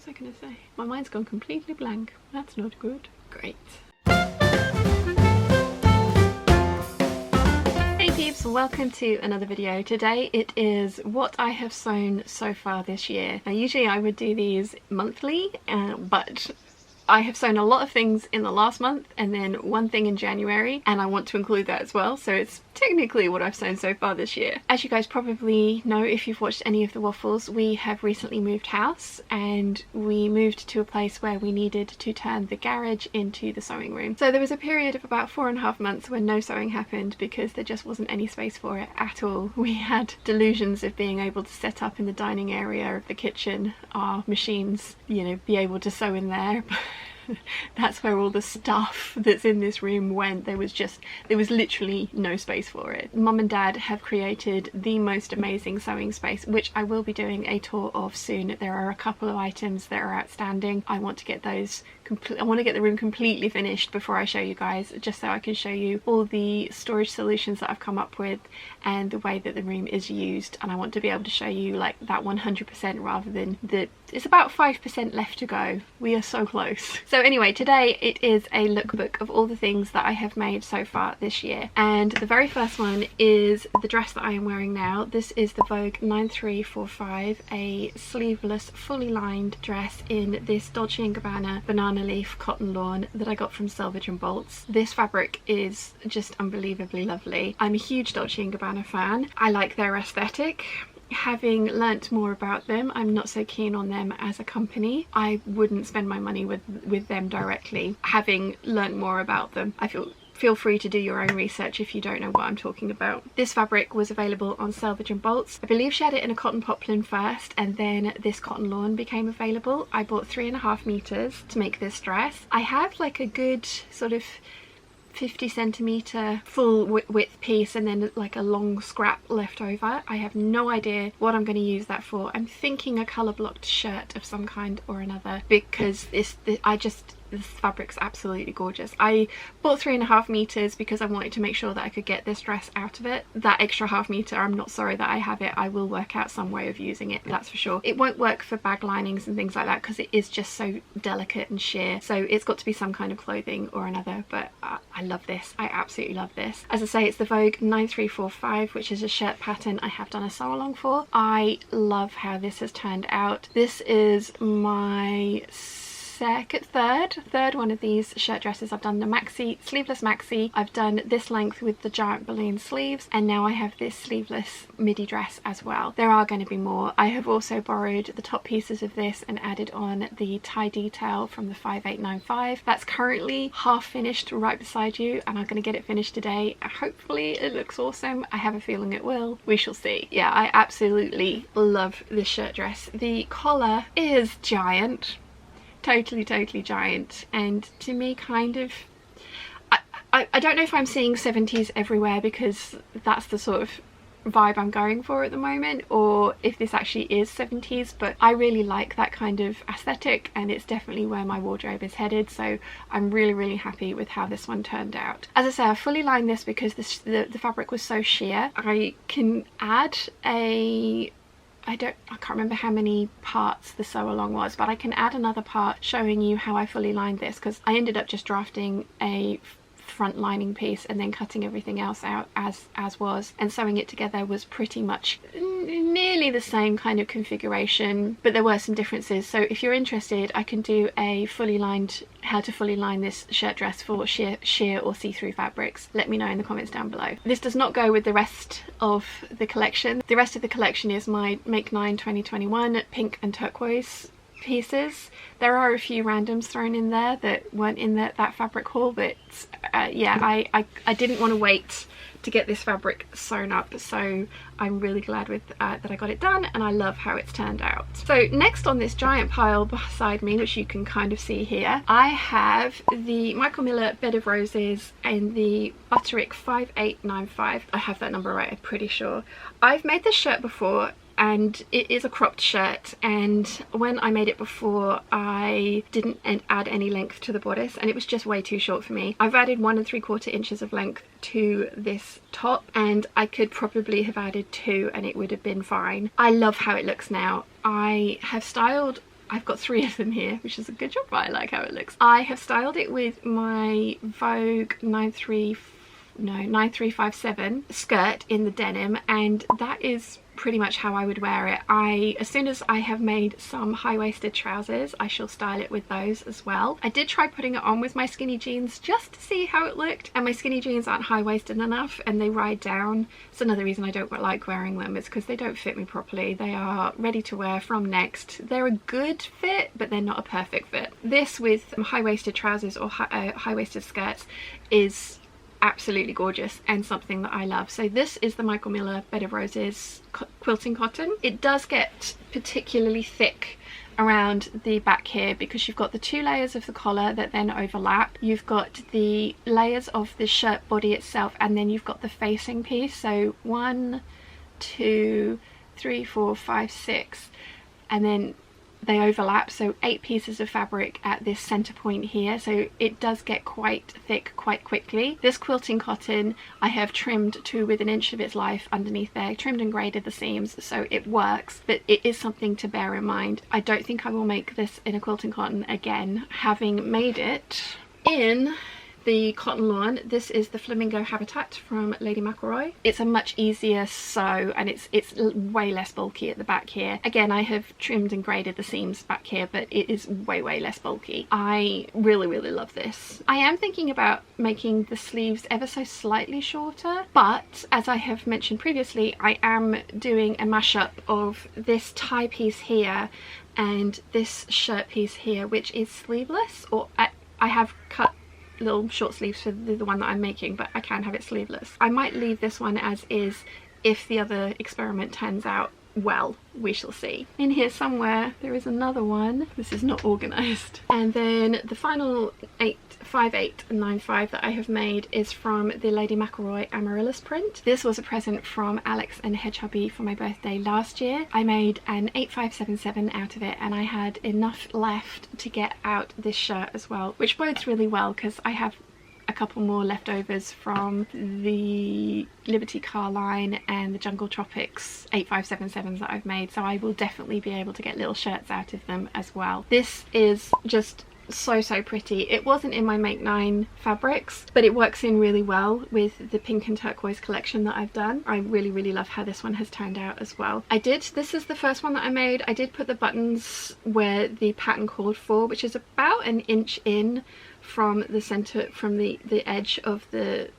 was I going to say? My mind's gone completely blank. That's not good. Great. Hey peeps, welcome to another video. Today it is what I have sewn so far this year. Now usually I would do these monthly, but I have sewn a lot of things in the last month and then one thing in January, and I want to include that as well, so it's technically what I've sewn so far this year. As you guys probably know if you've watched any of the waffles, we have recently moved house and we moved to a place where we needed to turn the garage into the sewing room. So there was a period of about 4.5 months when no sewing happened because there just wasn't any space for it at all. We had delusions of being able to set up in the dining area of the kitchen our machines, you know, be able to sew in there. That's where all the stuff that's in this room went. There was literally no space for it. Mum and Dad have created the most amazing sewing space, which I will be doing a tour of soon. There are a couple of items that are outstanding. I want to get those I want to get the room completely finished before I show you guys, just so I can show you all the storage solutions that I've come up with and the way that the room is used. And I want to be able to show you like that 100% rather than it's about 5% left to go. We are so close. So anyway, today it is a lookbook of all the things that I have made so far this year. And the very first one is the dress that I am wearing now. This is the Vogue 9345, a sleeveless, fully lined dress in this Dolce & Gabbana banana leaf cotton lawn that I got from Selvage and Bolts. This fabric is just unbelievably lovely. I'm a huge Dolce & Gabbana fan. I like their aesthetic. Having learnt more about them, I'm not so keen on them as a company. I wouldn't spend my money with them directly. Having learnt more about them, I feel free to do your own research if you don't know what I'm talking about. This fabric was available on Selvage and Bolts. I believe she had it in a cotton poplin first and then this cotton lawn became available. I bought 3.5 meters to make this dress. I have like a good sort of 50 centimeter full width piece and then like a long scrap left over. I have no idea what I'm going to use that for. I'm thinking a colour blocked shirt of some kind or another, because this fabric's absolutely gorgeous. I bought 3.5 meters because I wanted to make sure that I could get this dress out of it. That extra half meter, I'm not sorry that I have it. I will work out some way of using it, that's for sure. It won't work for bag linings and things like that because it is just so delicate and sheer, so it's got to be some kind of clothing or another. But I love this. I absolutely love this. As I say, it's the Vogue 9345, which is a shirt pattern I have done a sew along for. I love how this has turned out. This is my third one of these shirt dresses. I've done the maxi, sleeveless maxi, I've done this length with the giant balloon sleeves, and now I have this sleeveless midi dress as well. There are going to be more. I have also borrowed the top pieces of this and added on the tie detail from the 5895. That's currently half finished right beside you, and I'm going to get it finished today. Hopefully it looks awesome. I have a feeling it will. We shall see. Yeah, I absolutely love this shirt dress. The collar is giant. Totally giant, and to me kind of I don't know if I'm seeing 70s everywhere because that's the sort of vibe I'm going for at the moment, or if this actually is 70s, but I really like that kind of aesthetic and it's definitely where my wardrobe is headed, so I'm really happy with how this one turned out. As I say, I fully lined this because the fabric was so sheer. I can add I can't remember how many parts the sew along was, but I can add another part showing you how I fully lined this, because I ended up just drafting a front lining piece and then cutting everything else out as was, and sewing it together was pretty much nearly the same kind of configuration, but there were some differences. So if you're interested, I can do a how to fully line this shirt dress for sheer or see-through fabrics. Let me know in the comments down below. This does not go with the rest of the collection. The rest of the collection is my Make 9 2021 pink and turquoise pieces. There are a few randoms thrown in there that weren't in that fabric haul, but yeah, I didn't want to wait to get this fabric sewn up, so I'm really glad with that I got it done, and I love how it's turned out. So next on this giant pile beside me, which you can kind of see here, I have the Michael Miller Bed of Roses and the Butterick 5895. I have that number right, I'm pretty sure. I've made this shirt before and it is a cropped shirt, and when I made it before I didn't add any length to the bodice and it was just way too short for me. I've added 1 3/4 inches of length to this top and I could probably have added 2 and it would have been fine. I love how it looks now. I have styled I've got 3 of them here, which is a good job, but I like how it looks. I have styled it with my Vogue 9357 skirt in the denim, and that is pretty much how I would wear it. As soon as I have made some high-waisted trousers, I shall style it with those as well. I did try putting it on with my skinny jeans just to see how it looked, and my skinny jeans aren't high-waisted enough and they ride down. It's another reason I don't like wearing them. It's because they don't fit me properly. They are ready to wear from Next. They're a good fit, but they're not a perfect fit. This with high-waisted trousers or high-waisted skirts is absolutely gorgeous and something that I love. So this is the Michael Miller Bed of Roses quilting cotton. It does get particularly thick around the back here because you've got the 2 layers of the collar that then overlap. You've got the layers of the shirt body itself, and then you've got the facing piece. So 1, 2, 3, 4, 5, 6, and then they overlap, so 8 pieces of fabric at this center point here, so it does get quite thick quite quickly. This quilting cotton I have trimmed to within an inch of its life underneath there, trimmed and graded the seams, so it works, but it is something to bear in mind. I don't think I will make this in a quilting cotton again, having made it in the Cotton Lawn. This is the Flamingo Habitat from Lady McElroy. It's a much easier sew, and it's way less bulky at the back here. Again, I have trimmed and graded the seams back here, but it is way less bulky. I really love this. I am thinking about making the sleeves ever so slightly shorter, but as I have mentioned previously, I am doing a mashup of this tie piece here and this shirt piece here, which is sleeveless, or I have cut little short sleeves for the one that I'm making, but I can have it sleeveless. I might leave this one as is if the other experiment turns out well. We shall see. In here somewhere there is another one. This is not organised. And then the final 5895 that I have made is from the Lady McElroy Amaryllis print. This was a present from Alex and Hedgehubby for my birthday last year. I made an 8577 out of it, and I had enough left to get out this shirt as well, which bodes really well because I have a couple more leftovers from the Liberty Car line and the Jungle Tropics 8577s that I've made, so I will definitely be able to get little shirts out of them as well. This is just so pretty. It wasn't in my Make 9 fabrics, but it works in really well with the pink and turquoise collection that I've done. I really love how this one has turned out as well. This is the first one that I made. I did put the buttons where the pattern called for, which is about an inch in from the center, from the edge of the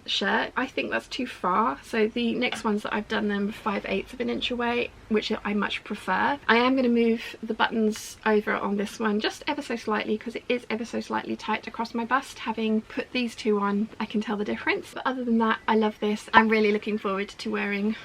shirt. I think that's too far, so the next ones that I've done them 5/8 of an inch away, which I much prefer. I am going to move the buttons over on this one just ever so slightly because it is ever so slightly tight across my bust. Having put these 2 on, I can tell the difference, but other than that, I love this. I'm really looking forward to wearing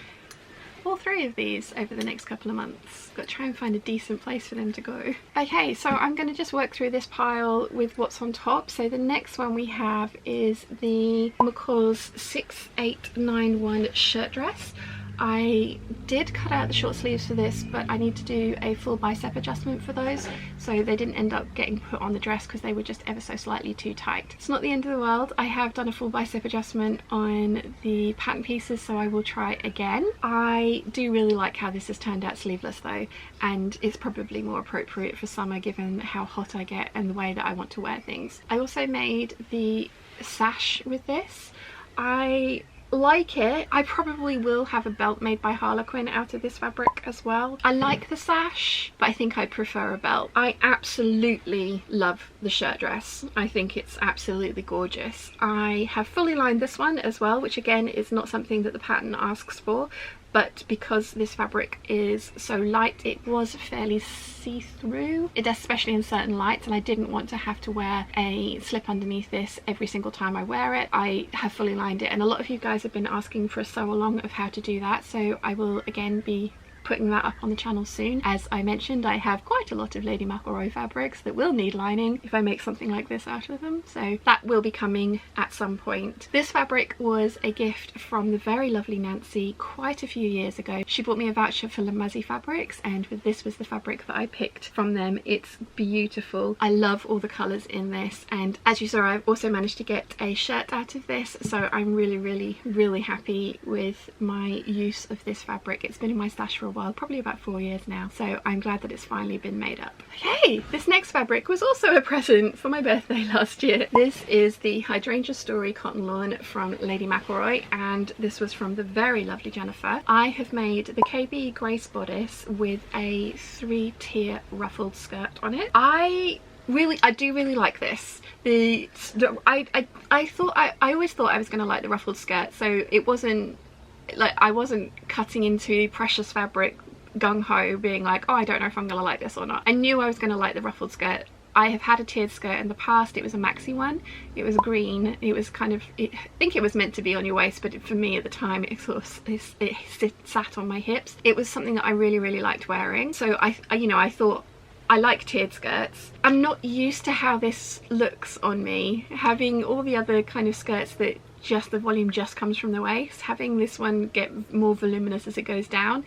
all 3 of these over the next couple of months. Got to try and find a decent place for them to go. Okay, so I'm going to just work through this pile with what's on top. So the next one we have is the McCall's 6891 shirt dress. I did cut out the short sleeves for this, but I need to do a full bicep adjustment for those, so they didn't end up getting put on the dress because they were just ever so slightly too tight. It's not the end of the world. I have done a full bicep adjustment on the pattern pieces, so I will try again. I do really like how this has turned out sleeveless though, and it's probably more appropriate for summer given how hot I get and the way that I want to wear things. I also made the sash with this. I like it. I probably will have a belt made by Harlequin out of this fabric as well. I like the sash, but I think I prefer a belt. I absolutely love the shirt dress. I think it's absolutely gorgeous. I have fully lined this one as well, which again is not something that the pattern asks for, but because this fabric is so light, it was fairly see-through, especially in certain lights, and I didn't want to have to wear a slip underneath this every single time I wear it. I have fully lined it, and a lot of you guys have been asking for a sew-along of how to do that, so I will again be putting that up on the channel soon. As I mentioned, I have quite a lot of Lady McElroy fabrics that will need lining if I make something like this out of them, so that will be coming at some point. This fabric was a gift from the very lovely Nancy quite a few years ago. She bought me a voucher for La Muzzy Fabrics, and this was the fabric that I picked from them. It's beautiful. I love all the colours in this, and as you saw, I've also managed to get a shirt out of this, so I'm really happy with my use of this fabric. It's been in my stash for a while, probably about 4 years now, so I'm glad that it's finally been made up. Okay, this next fabric was also a present for my birthday last year. This is the Hydrangea Story Cotton Lawn from Lady McElroy, and this was from the very lovely Jennifer. I have made the KB Grace bodice with a 3-tier ruffled skirt on it. I do really like this. I always thought I was going to like the ruffled skirt, so it wasn't like I wasn't cutting into precious fabric gung-ho being like, oh, I don't know if I'm going to like this or not. I knew I was going to like the ruffled skirt. I have had a tiered skirt in the past. It was a maxi one. It was green. It was kind of, I think it was meant to be on your waist, but for me at the time it sort of sat on my hips. It was something that I really liked wearing. So I thought, I like tiered skirts. I'm not used to how this looks on me. Having all the other kind of skirts that just the volume just comes from the waist, having this one get more voluminous as it goes down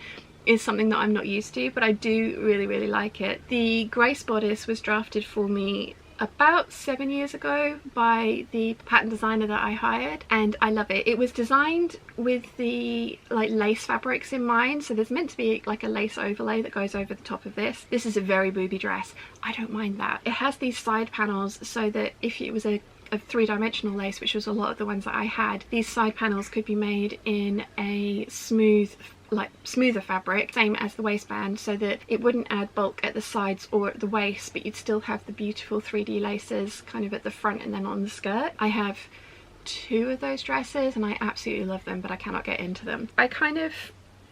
is something that I'm not used to, but I do really like it. The Grace bodice was drafted for me about 7 years ago by the pattern designer that I hired, and I love it. It was designed with the like lace fabrics in mind, so there's meant to be like a lace overlay that goes over the top of this. This is a very booby dress. I don't mind that. It has these side panels so that if it was a 3-dimensional lace, which was a lot of the ones that I had, these side panels could be made in a smoother fabric, same as the waistband, so that it wouldn't add bulk at the sides or at the waist, but you'd still have the beautiful 3D laces kind of at the front and then on the skirt. I have 2 of those dresses and I absolutely love them, but I cannot get into them. I kind of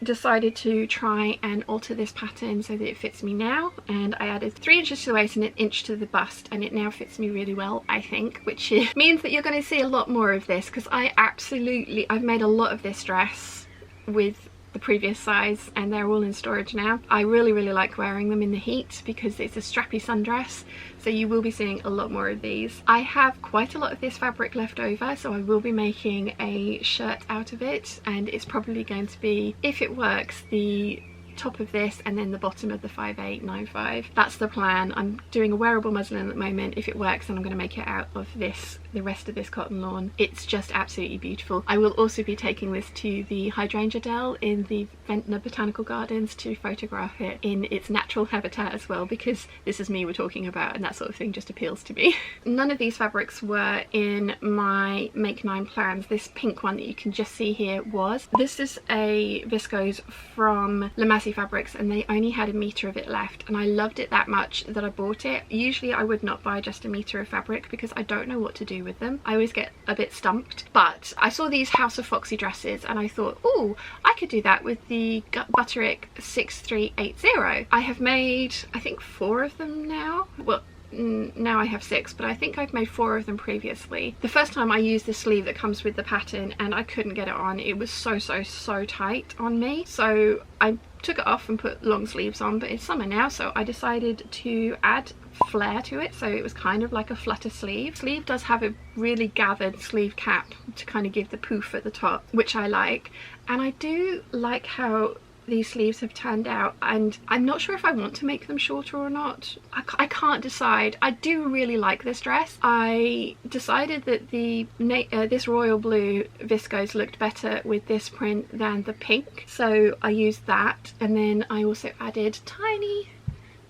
decided to try and alter this pattern so that it fits me now, and I added 3 inches to the waist and 1 inch to the bust, and it now fits me really well, I think, which means that you're going to see a lot more of this, because I've made a lot of this dress with the previous size and they're all in storage now. I really like wearing them in the heat because it's a strappy sundress, so you will be seeing a lot more of these. I have quite a lot of this fabric left over, so I will be making a shirt out of it, and it's probably going to be, if it works, the top of this and then the bottom of the 5895. That's the plan. I'm doing a wearable muslin at the moment. If it works, then I'm going to make it out of this, the rest of this cotton lawn. It's just absolutely beautiful. I will also be taking this to the Hydrangea Dell in the Ventnor Botanical Gardens to photograph it in its natural habitat as well, because this is me we're talking about and that sort of thing just appeals to me. None of these fabrics were in my Make 9 plans. This pink one that you can just see here was. This is a viscose from La Masse Fabrics, and they only had 1 meter of it left, and I loved it that much that I bought it. Usually I would not buy just 1 meter of fabric because I don't know what to do with them. I always get a bit stumped, but I saw these House of Foxy dresses and I thought, oh, I could do that with the Butterick 6380. I have made, I think, 4 of them now. Well, now I have 6, but I think I've made 4 of them previously. The first time I used the sleeve that comes with the pattern and I couldn't get it on. It was so tight on me, so I took it off and put long sleeves on, but it's summer now, so I decided to add flare to it, so it was kind of like a flutter sleeve. Sleeve does have a really gathered sleeve cap to kind of give the poof at the top, which I like, and I do like how these sleeves have turned out, and I'm not sure if I want to make them shorter or not. I can't decide. I do really like this dress. I decided that the this royal blue viscose looked better with this print than the pink, so I used that, and then I also added tiny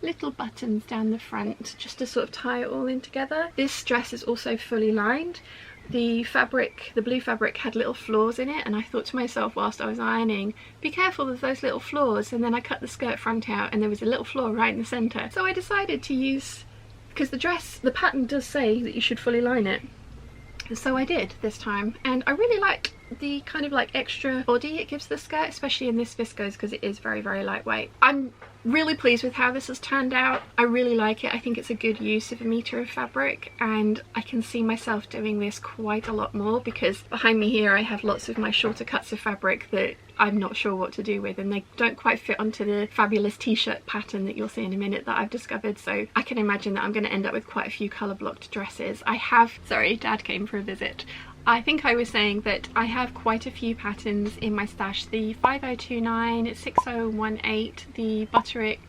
little buttons down the front just to sort of tie it all in together. This dress is also fully lined. The fabric, the blue fabric, had little flaws in it, and I thought to myself whilst I was ironing, be careful of those little flaws, and then I cut the skirt front out and there was a little flaw right in the centre. So I decided to use, because the pattern does say that you should fully line it, so I did this time, and I really like the kind of like extra body it gives the skirt, especially in this viscose, because it is very lightweight. I'm really pleased with how this has turned out. I really like it. I think it's a good use of 1 meter of fabric, and I can see myself doing this quite a lot more, because behind me here I have lots of my shorter cuts of fabric that I'm not sure what to do with, and they don't quite fit onto the fabulous t-shirt pattern that you'll see in a minute that I've discovered, so I can imagine that I'm going to end up with quite a few colour blocked dresses. Sorry, Dad came for a visit. I think I was saying that I have quite a few patterns in my stash. The 5029, 6018, the Butterick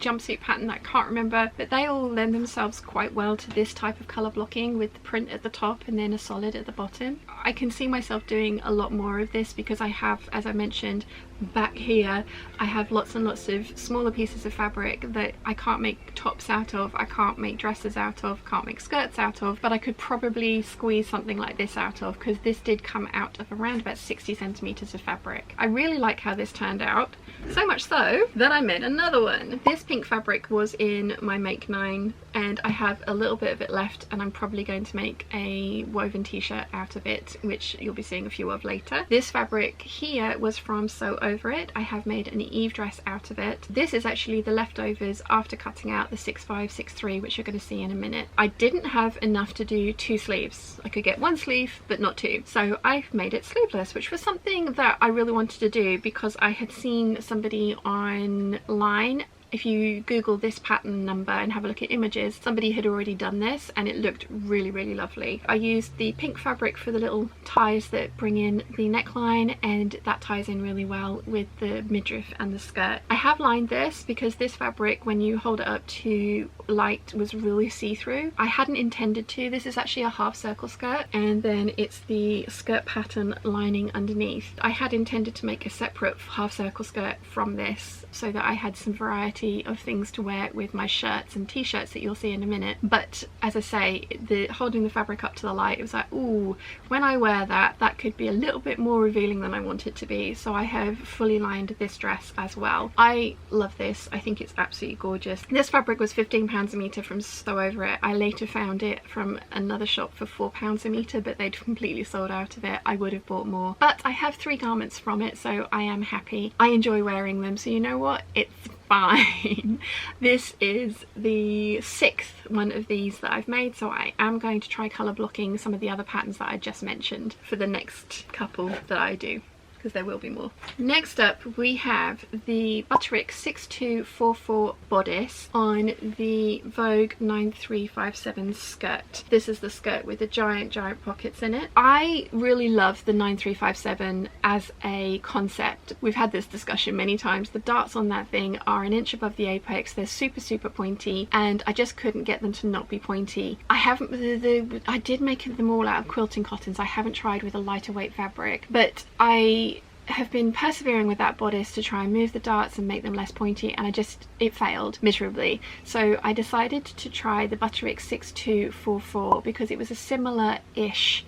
jumpsuit pattern that I can't remember, but they all lend themselves quite well to this type of colour blocking with the print at the top and then a solid at the bottom. I can see myself doing a lot more of this because I have, as I mentioned back here, I have lots and lots of smaller pieces of fabric that I can't make tops out of, I can't make dresses out of, can't make skirts out of, but I could probably squeeze something like this out of, because this did come out of around about 60 centimeters of fabric. I really like how this turned out, so much so that I made another one. This pink fabric was in my Make 9 and I have a little bit of it left, and I'm probably going to make a woven t-shirt out of it, which you'll be seeing a few of later. This fabric here was from Sew Over It. I have made an Eve dress out of it. This is actually the leftovers after cutting out the 6.5/6.3, which you're going to see in a minute. I didn't have enough to do 2 sleeves. I could get 1 sleeve but not 2, so I've made it sleeveless, which was something that I really wanted to do because I had seen somebody online. If you Google this pattern number and have a look at images, somebody had already done this and it looked really, really lovely. I used the pink fabric for the little ties that bring in the neckline, and that ties in really well with the midriff and the skirt. I have lined this because this fabric, when you hold it up to light, was really see-through. I hadn't intended to. This is actually a half circle skirt, and then it's the skirt pattern lining underneath. I had intended to make a separate half circle skirt from this so that I had some variety of things to wear with my shirts and t-shirts that you'll see in a minute, but as I say, holding the fabric up to the light, it was like, ooh, when I wear that, that could be a little bit more revealing than I want it to be. So I have fully lined this dress as well. I love this. I think it's absolutely gorgeous. This fabric was £15 a metre from Sew Over It. I later found it from another shop for £4 a metre, but they'd completely sold out of it. I would have bought more, but I have 3 garments from it, so I am happy. I enjoy wearing them, so you know what, it's fine. This is the 6th one of these that I've made, so I am going to try colour blocking some of the other patterns that I just mentioned for the next couple that I do, because there will be more. Next up we have the Butterick 6244 bodice on the Vogue 9357 skirt. This is the skirt with the giant pockets in it. I really love the 9357 as a concept. We've had this discussion many times. The darts on that thing are 1 inch above the apex. They're super pointy, and I just couldn't get them to not be pointy. I did make them all out of quilting cottons. I haven't tried with a lighter weight fabric, but I have been persevering with that bodice to try and move the darts and make them less pointy, and it failed miserably. So I decided to try the Butterick 6244 because it was a similar-ish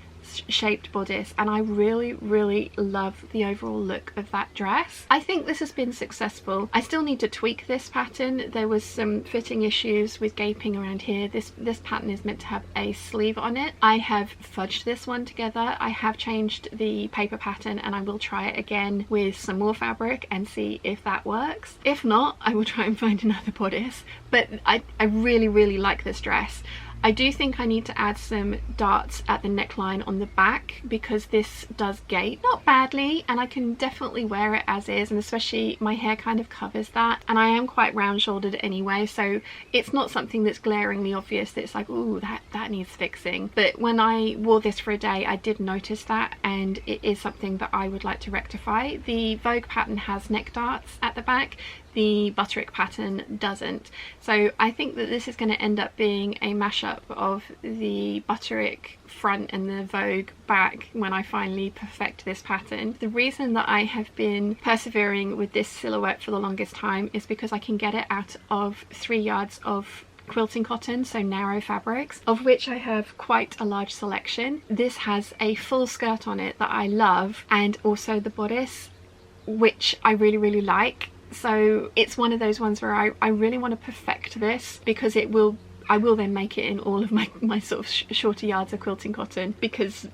shaped bodice, and I really love the overall look of that dress. I think this has been successful. I still need to tweak this pattern. There was some fitting issues with gaping around here. This pattern is meant to have a sleeve on it. I have fudged this one together. I have changed the paper pattern, and I will try it again with some more fabric and see if that works. If not, I will try and find another bodice, but I really like this dress. I do think I need to add some darts at the neckline on the back because this does gape, not badly, and I can definitely wear it as is, and especially my hair kind of covers that, and I am quite round shouldered anyway, so it's not something that's glaringly obvious that it's like, ooh, that needs fixing. But when I wore this for a day, I did notice that, and it is something that I would like to rectify. The Vogue pattern has neck darts at the back. The Butterick pattern doesn't. So I think that this is going to end up being a mashup of the Butterick front and the Vogue back when I finally perfect this pattern. The reason that I have been persevering with this silhouette for the longest time is because I can get it out of 3 yards of quilting cotton, so narrow fabrics, of which I have quite a large selection. This has a full skirt on it that I love, and also the bodice, which I really like. So it's one of those ones where I really want to perfect this, because I will then make it in all of my sort of shorter yards of quilting cotton, because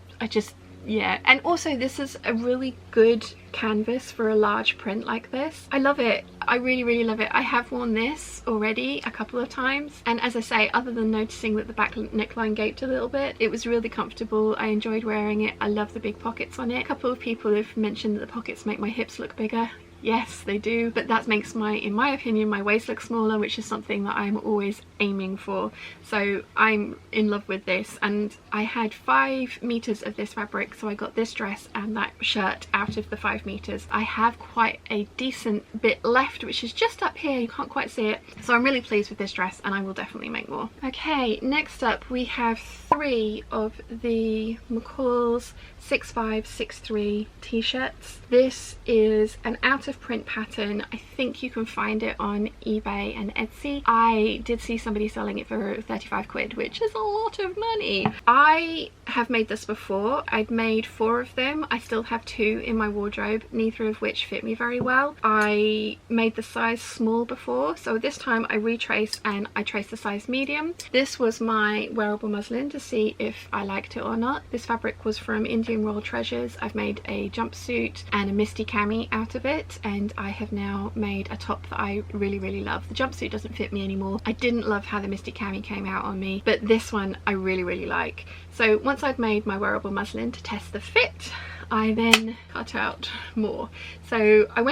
yeah. And also this is a really good canvas for a large print like this. I love it. I really love it. I have worn this already a couple of times, and as I say, other than noticing that the back neckline gaped a little bit, it was really comfortable. I enjoyed wearing it. I love the big pockets on it. A couple of people have mentioned that the pockets make my hips look bigger. Yes, they do, but that makes in my opinion, my waist look smaller, which is something that I'm always aiming for. So I'm in love with this, and I had 5 meters of this fabric, so I got this dress and that shirt out of the 5 meters. I have quite a decent bit left, which is just up here, you can't quite see it. So I'm really pleased with this dress, and I will definitely make more. Okay, next up we have 3 of the McCall's 6563 t-shirts. This is an out of print pattern. I think you can find it on eBay and Etsy. I did see somebody selling it for 35 quid, which is a lot of money. I have made this before. I've made 4 of them. I still have 2 in my wardrobe, neither of which fit me very well. I made the size small before, so this time I retraced and I traced the size medium. This was my wearable muslin to see if I liked it or not. This fabric was from Indian Royal Treasures. I've made a jumpsuit and a misty cami out of it, and I have now made a top that I really love. The jumpsuit doesn't fit me anymore. I didn't love how the misty cami came out on me, but this one I really like. So once I'd made my wearable muslin to test the fit, I then cut out more. So I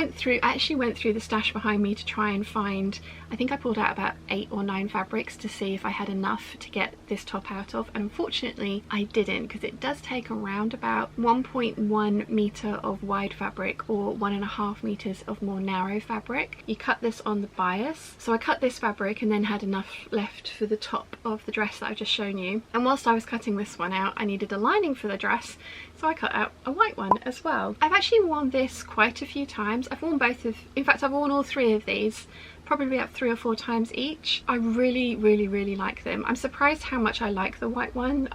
actually went through the stash behind me to try and find, I think I pulled out about 8 or 9 fabrics to see if I had enough to get this top out of, and unfortunately I didn't, because it does take around about 1.1 meter of wide fabric or 1.5 meters of more narrow fabric. You cut this on the bias, so I cut this fabric and then had enough left for the top of the dress that I've just shown you. And whilst I was cutting this one out, I needed a lining for the dress, so I cut out a white one as well. I've actually worn this quite a few times. I've worn in fact I've worn all 3 of these, probably about 3 or 4 times each. I really like them. I'm surprised how much I like the white one.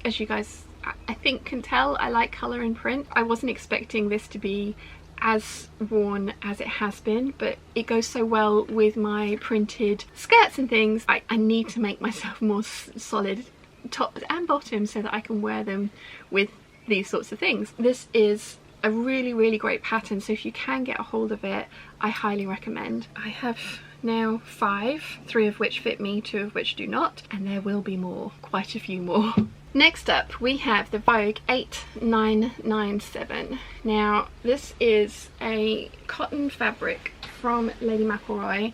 As you guys I think can tell, I like colour in print. I wasn't expecting this to be as worn as it has been, but it goes so well with my printed skirts and things. I need to make myself more solid tops and bottoms so that I can wear them with these sorts of things. This is a really great pattern, so if you can get a hold of it, I highly recommend. I have now 5, 3 of which fit me, 2 of which do not, and there will be more, quite a few more. Next up we have the Vogue 8997. Now this is a cotton fabric from Lady McElroy.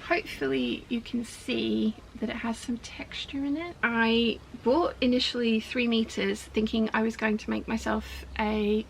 Hopefully you can see that it has some texture in it. I bought initially 3 meters thinking I was going to make myself a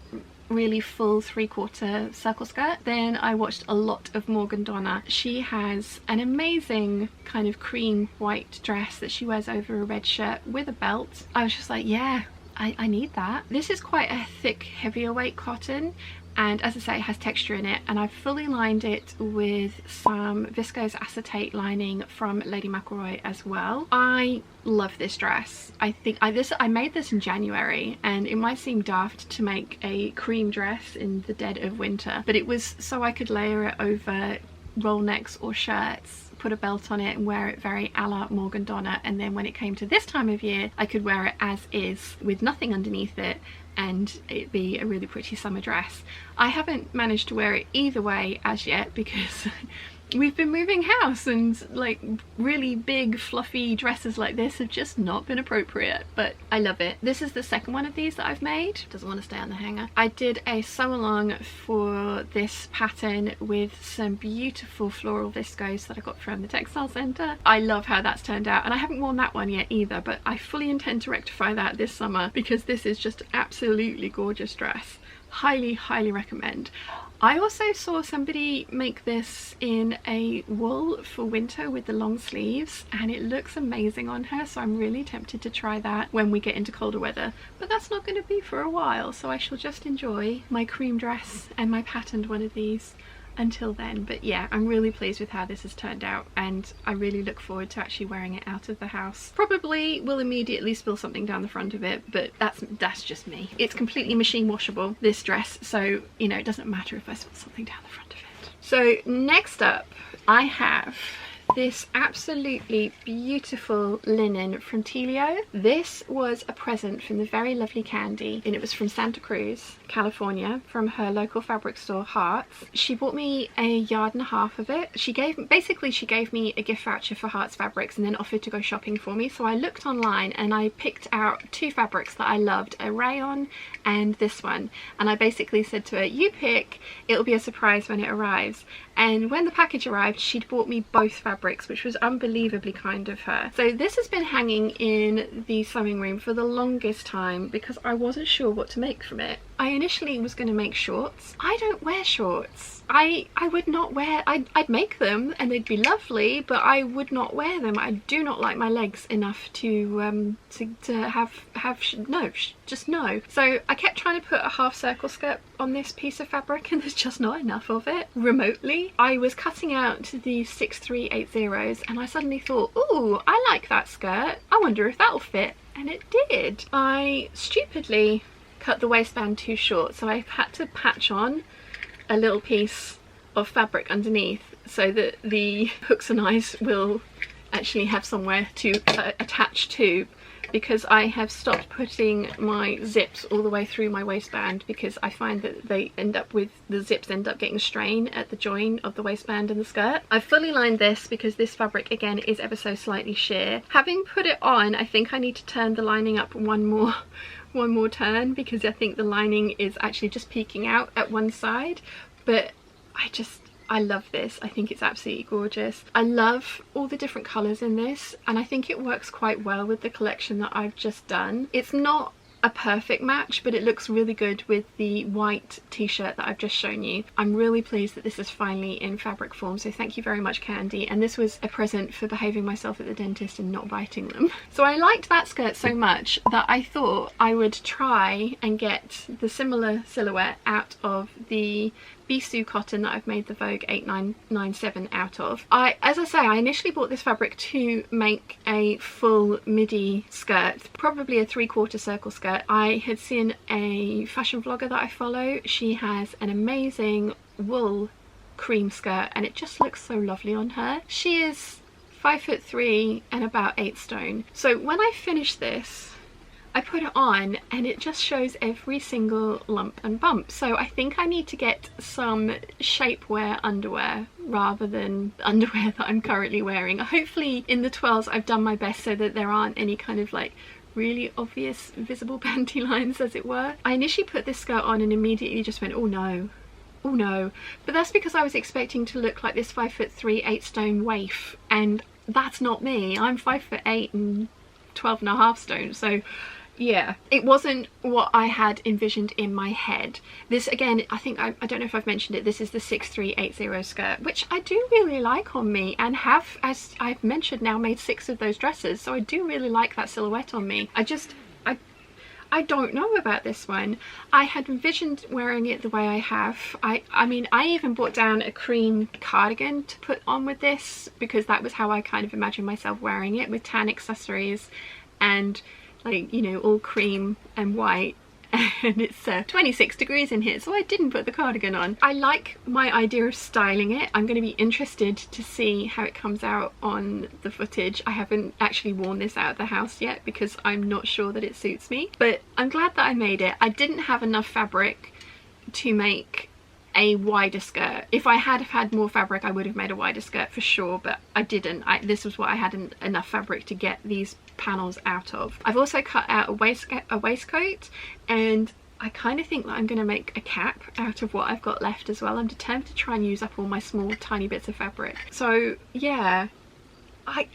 really full 3/4 circle skirt. Then I watched a lot of Morgan Donna. She has an amazing kind of cream white dress that she wears over a red shirt with a belt. I was just like, yeah, I need that. This is quite a thick, heavier weight cotton, and as I say, it has texture in it, and I've fully lined it with some viscose acetate lining from Lady McElroy as well. I love this dress. I think I made this in January, and it might seem daft to make a cream dress in the dead of winter, but it was so I could layer it over roll necks or shirts, put a belt on it and wear it very a la Morgan Donna, and then when it came to this time of year I could wear it as is with nothing underneath it and it'd be a really pretty summer dress. I haven't managed to wear it either way as yet because we've been moving house, and like really big fluffy dresses like this have just not been appropriate, but I love it. This is the second one of these that I've made. Doesn't want to stay on the hanger. I did a sew along for this pattern with some beautiful floral viscose that I got from the textile centre. I love how that's turned out, and I haven't worn that one yet either, but I fully intend to rectify that this summer because this is just an absolutely gorgeous dress. Highly recommend. I also saw somebody make this in a wool for winter with the long sleeves, and it looks amazing on her, so I'm really tempted to try that when we get into colder weather, but that's not going to be for a while, so I shall just enjoy my cream dress and my patterned one of these until then. But yeah, I'm really pleased with how this has turned out, and I really look forward to actually wearing it out of the house. Probably will immediately spill something down the front of it, but that's just me. It's completely machine washable, this dress, so you know, it doesn't matter if I spill something down the front of it. So next up I have this absolutely beautiful linen from Telio. This was a present from the very lovely Candy, and it was from Santa Cruz, California, from her local fabric store Hearts. She bought me a yard and a half of it. She gave me a gift voucher for Hearts fabrics and then offered to go shopping for me. So I looked online and I picked out two fabrics that I loved, a rayon and this one, and I basically said to her, you pick, it'll be a surprise when it arrives. And when the package arrived, she'd bought me both fabrics, which was unbelievably kind of her. So this has been hanging in the sewing room for the longest time because I wasn't sure what to make from it. I initially was going to make shorts. I don't wear shorts. I would not wear, I'd make them and they'd be lovely, but I would not wear them. I do not like my legs enough to have just no. So I kept trying to put a half circle skirt on this piece of fabric and there's just not enough of it remotely. I was cutting out the 6380s and I suddenly thought, ooh, I like that skirt. I wonder if that'll fit. And it did. I stupidly cut the waistband too short, so I've had to patch on a little piece of fabric underneath so that the hooks and eyes will actually have somewhere to attach to, because I have stopped putting my zips all the way through my waistband because I find that the zips end up getting strained at the join of the waistband and the skirt. I've fully lined this because this fabric again is ever so slightly sheer. Having put it on, I think I need to turn the lining up one more turn because I think the lining is actually just peeking out at one side. But I love this. I think it's absolutely gorgeous. I love all the different colours in this, and I think it works quite well with the collection that I've just done. It's not a perfect match, but it looks really good with the white t-shirt that I've just shown you. I'm really pleased that this is finally in fabric form, so thank you very much, Candy. And this was a present for behaving myself at the dentist and not biting them. So I liked that skirt so much that I thought I would try and get the similar silhouette out of the Bisou cotton that I've made the Vogue 8997 out of. As I say, I initially bought this fabric to make a full midi skirt, probably a 3/4 circle skirt. I had seen a fashion vlogger that I follow. She has an amazing wool cream skirt and it just looks so lovely on her. She is 5'3" and about 8 stone. So when I finish this, I put it on and it just shows every single lump and bump. So I think I need to get some shapewear underwear rather than the underwear that I'm currently wearing. Hopefully in the 12s I've done my best so that there aren't any kind of like really obvious visible panty lines, as it were. I initially put this skirt on and immediately just went, oh no. Oh no. But that's because I was expecting to look like this 5'3", 8 stone waif, and that's not me. I'm 5'8" and 12.5 stone. So yeah, it wasn't what I had envisioned in my head. This again, I think, I don't know if I've mentioned it, this is the 6380 skirt, which I do really like on me and have, as I've mentioned now, made 6 of those dresses, so I do really like that silhouette on me. I don't know about this one. I had envisioned wearing it the way I have. I mean, I even brought down a cream cardigan to put on with this because that was how I kind of imagined myself wearing it, with tan accessories and like, you know, all cream and white. And it's 26 degrees in here, so I didn't put the cardigan on. I like my idea of styling it. I'm going to be interested to see how it comes out on the footage. I haven't actually worn this out of the house yet because I'm not sure that it suits me, but I'm glad that I made it. I didn't have enough fabric to make a wider skirt. If I had had more fabric I would have made a wider skirt for sure, but I didn't. This was what I had enough fabric to get these panels out of. I've also cut out a waistcoat, and I kind of think that I'm going to make a cap out of what I've got left as well. I'm determined to try and use up all my small tiny bits of fabric. So yeah,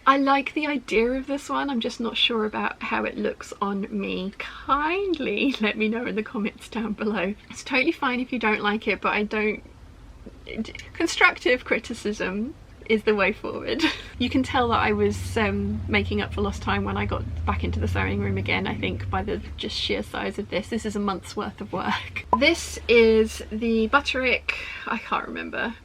I like the idea of this one. I'm just not sure about how it looks on me. Kindly let me know in the comments down below. It's totally fine if you don't like it, but I don't... Constructive criticism is the way forward. You can tell that I was making up for lost time when I got back into the sewing room again, I think, by the just sheer size of this. This is a month's worth of work. This is the Butterick, I can't remember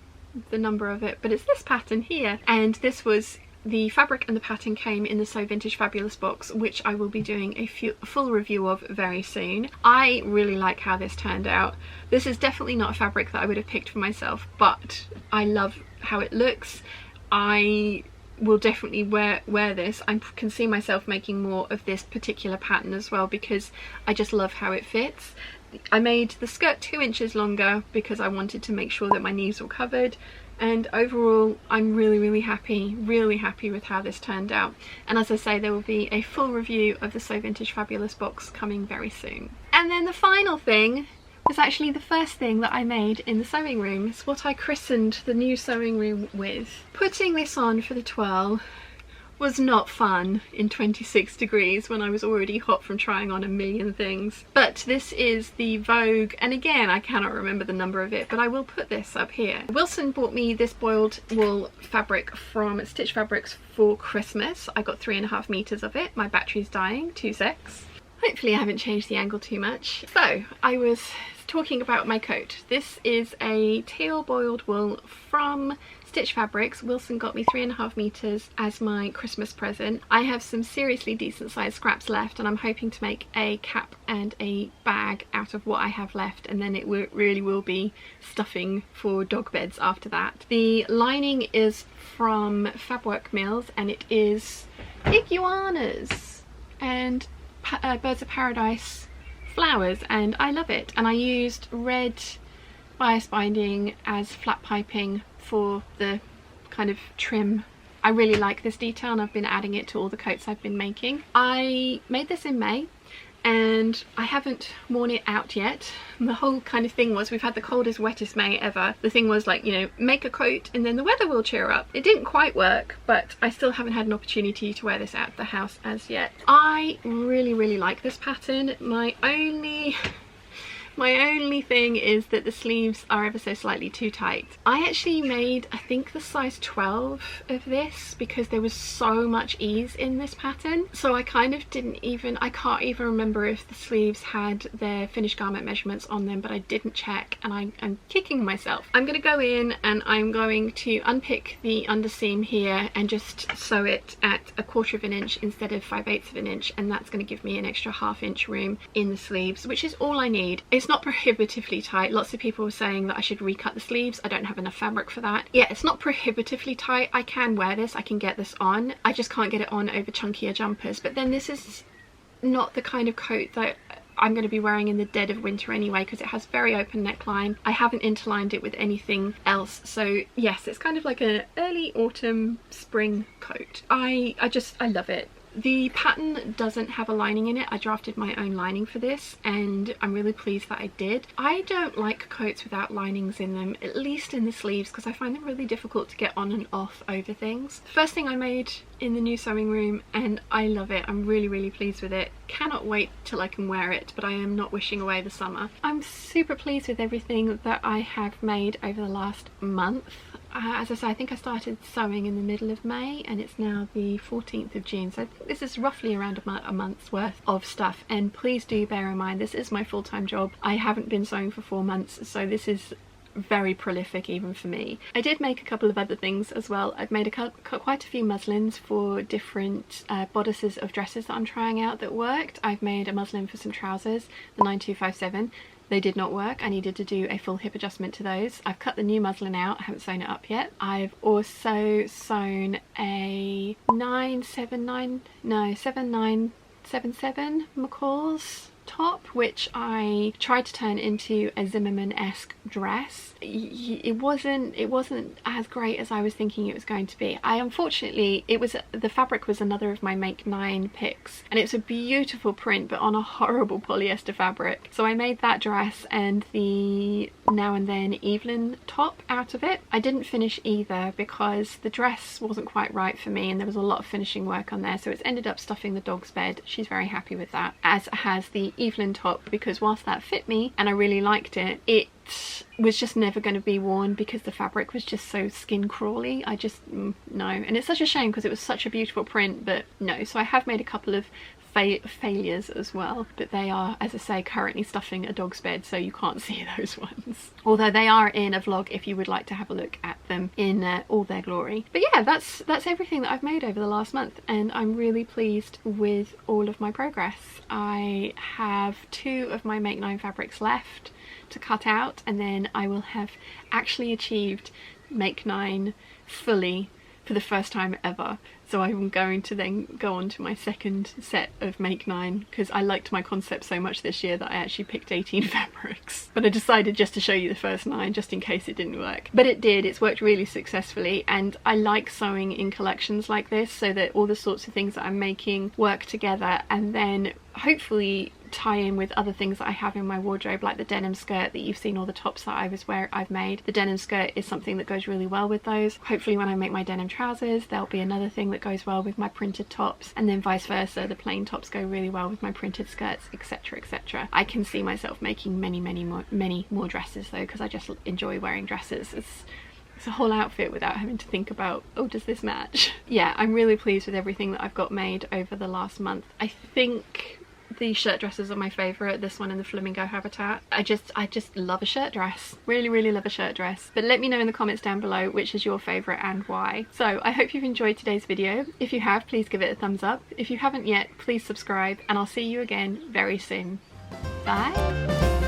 the number of it, but it's this pattern here, and this was the fabric and the pattern came in the So Vintage Fabulous box, which I will be doing a full review of very soon. I really like how this turned out. This is definitely not a fabric that I would have picked for myself, but I love how it looks. I will definitely wear this. I can see myself making more of this particular pattern as well because I just love how it fits. I made the skirt 2 inches longer because I wanted to make sure that my knees were covered, and overall I'm really happy with how this turned out. And as I say, there will be a full review of the So Vintage Fabulous box coming very soon. And then the final thing was actually the first thing that I made in the sewing room. It's what I christened the new sewing room with. Putting this on for the twirl was not fun in 26 degrees when I was already hot from trying on a million things. But this is the Vogue, and again I cannot remember the number of it, but I will put this up here. Wilson bought me this boiled wool fabric from Stitch Fabrics for Christmas. I got 3.5 meters of it. My battery's dying, 2 secs. Hopefully I haven't changed the angle too much. So I was talking about my coat. This is a teal boiled wool from Stitch Fabrics. Wilson got me 3.5 meters as my Christmas present. I have some seriously decent sized scraps left, and I'm hoping to make a cap and a bag out of what I have left, and then it really will be stuffing for dog beds after that. The lining is from Fabwork Mills, and it is iguanas and Birds of Paradise flowers, and I love it. And I used red bias binding as flat piping for the kind of trim. I really like this detail and I've been adding it to all the coats I've been making. I made this in May and I haven't worn it out yet. The whole kind of thing was, we've had the coldest, wettest May ever. The thing was like, you know, make a coat and then the weather will cheer up. It didn't quite work, but I still haven't had an opportunity to wear this out of the house as yet. I really like this pattern. My only thing is that the sleeves are ever so slightly too tight. I actually made, I think, the size 12 of this because there was so much ease in this pattern. So I kind of I can't even remember if the sleeves had their finished garment measurements on them, but I didn't check and I'm kicking myself. I'm going to go in and I'm going to unpick the underseam here and just sew it at 1/4 inch instead of 5/8 inch, and that's going to give me an extra 1/2 inch room in the sleeves, which is all I need. It's not prohibitively tight. Lots of people were saying that I should recut the sleeves. I don't have enough fabric for that. Yeah, it's not prohibitively tight. I can wear this, I can get this on. I just can't get it on over chunkier jumpers. But then this is not the kind of coat that I'm going to be wearing in the dead of winter anyway, because it has very open neckline. I haven't interlined it with anything else, so yes, it's kind of like an early autumn spring coat. I love it. The pattern doesn't have a lining in it. I drafted my own lining for this and I'm really pleased that I did. I don't like coats without linings in them, at least in the sleeves, because I find them really difficult to get on and off over things. First thing I made in the new sewing room and I love it. I'm really pleased with it. Cannot wait till I can wear it, but I am not wishing away the summer. I'm super pleased with everything that I have made over the last month. As I say, I think I started sewing in the middle of May and it's now the 14th of June, so I think this is roughly around a month's worth of stuff. And please do bear in mind, this is my full-time job. I haven't been sewing for 4 months, so this is very prolific even for me. I did make a couple of other things as well. I've made quite a few muslins for different bodices of dresses that I'm trying out that worked. I've made a muslin for some trousers, the 9257. They did not work. I needed to do a full hip adjustment to those. I've cut the new muslin out. I haven't sewn it up yet. I've also sewn a 7977 McCall's top, which I tried to turn into a Zimmermann-esque dress. It wasn't as great as I was thinking it was going to be. Unfortunately, the fabric was another of my Make 9 picks, and it's a beautiful print but on a horrible polyester fabric. So I made that dress and the Now and Then Evelyn top out of it. I didn't finish either because the dress wasn't quite right for me and there was a lot of finishing work on there, so it's ended up stuffing the dog's bed. She's very happy with that, as has the Evelyn top, because whilst that fit me and I really liked it, it was just never going to be worn because the fabric was just so skin crawly. I just no, and it's such a shame because it was such a beautiful print, but no. So I have made a couple of failures as well, but they are, as I say, currently stuffing a dog's bed, so you can't see those ones, although they are in a vlog if you would like to have a look at them in all their glory. But yeah, that's everything that I've made over the last month, and I'm really pleased with all of my progress. I have 2 of my Make 9 fabrics left to cut out, and then I will have actually achieved Make 9 fully for the first time ever. So I'm going to then go on to my second set of Make 9 because I liked my concept so much this year that I actually picked 18 fabrics. But I decided just to show you the first 9 just in case it didn't work. But it did, it's worked really successfully, and I like sewing in collections like this so that all the sorts of things that I'm making work together and then hopefully tie in with other things that I have in my wardrobe, like the denim skirt that you've seen all the tops that I've made. The denim skirt is something that goes really well with those. Hopefully when I make my denim trousers, there'll be another thing that goes well with my printed tops, and then vice versa, the plain tops go really well with my printed skirts, etc, etc. I can see myself making many more dresses though, because I just enjoy wearing dresses. It's a whole outfit without having to think about, oh, does this match? Yeah, I'm really pleased with everything that I've got made over the last month. I think the shirt dresses are my favourite, this one in the flamingo habitat. I just love a shirt dress. Really love a shirt dress. But let me know in the comments down below which is your favourite and why. So I hope you've enjoyed today's video. If you have, please give it a thumbs up. If you haven't yet, please subscribe, and I'll see you again very soon. Bye!